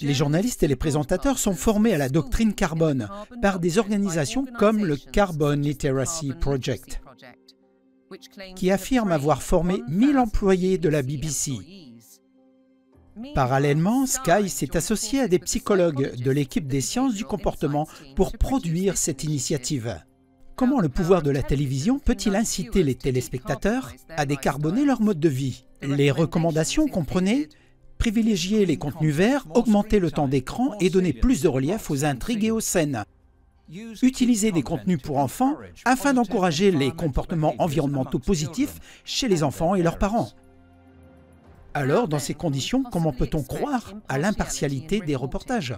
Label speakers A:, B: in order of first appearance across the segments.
A: Les journalistes et les présentateurs sont formés à la doctrine carbone par des organisations comme le Carbon Literacy Project, qui affirme avoir formé 1000 employés de la BBC. Parallèlement, Sky s'est associé à des psychologues de l'équipe des sciences du comportement pour produire cette initiative. Comment le pouvoir de la télévision peut-il inciter les téléspectateurs à décarboner leur mode de vie? Les recommandations comprenaient privilégier les contenus verts, augmenter le temps d'écran et donner plus de relief aux intrigues et aux scènes. Utiliser des contenus pour enfants afin d'encourager les comportements environnementaux positifs chez les enfants et leurs parents. Alors, dans ces conditions, comment peut-on croire à l'impartialité des reportages?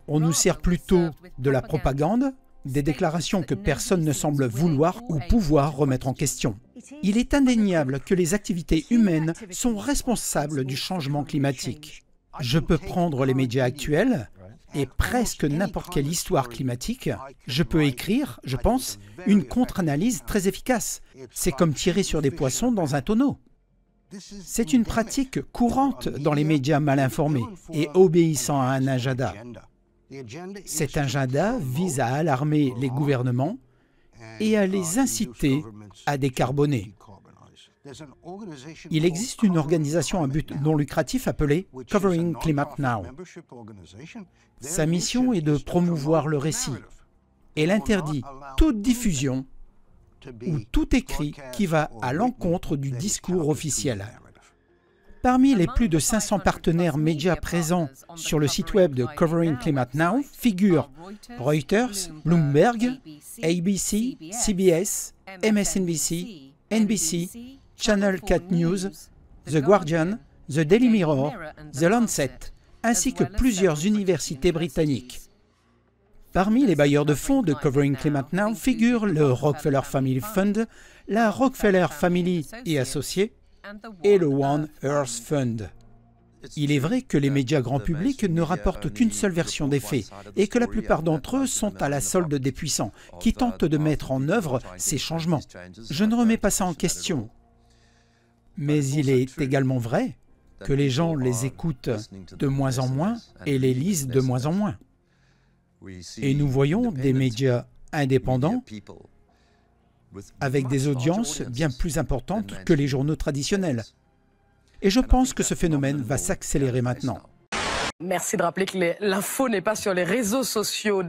A: On nous sert plutôt de la propagande, des déclarations que personne ne semble vouloir ou pouvoir remettre en question. Il est indéniable que les activités humaines sont responsables du changement climatique. Je peux prendre les médias actuels et presque n'importe quelle histoire climatique. Je peux écrire, je pense, une contre-analyse très efficace. C'est comme tirer sur des poissons dans un tonneau. C'est une pratique courante dans les médias mal informés et obéissant à un agenda. Cet agenda vise à alarmer les gouvernements et à les inciter à décarboner. Il existe une organisation à but non lucratif appelée Covering Climate Now. Sa mission est de promouvoir le récit. Elle interdit toute diffusion ou tout écrit qui va à l'encontre du discours officiel. Parmi les plus de 500 partenaires médias présents sur le site web de Covering Climate Now figurent Reuters, Bloomberg, ABC, CBS, MSNBC, NBC, Channel 4 News, The Guardian, The Daily Mirror, The Lancet, ainsi que plusieurs universités britanniques. Parmi les bailleurs de fonds de Covering Climate Now figurent le Rockefeller Family Fund, la Rockefeller Family et Associés et le One Earth Fund. Il est vrai que les médias grand public ne rapportent qu'une seule version des faits et que la plupart d'entre eux sont à la solde des puissants qui tentent de mettre en œuvre ces changements. Je ne remets pas ça en question. Mais il est également vrai que les gens les écoutent de moins en moins et les lisent de moins en moins. Et nous voyons des médias indépendants avec des audiences bien plus importantes que les journaux traditionnels. Et je pense que ce phénomène va s'accélérer maintenant.
B: Merci de rappeler que l'info n'est pas sur les réseaux sociaux.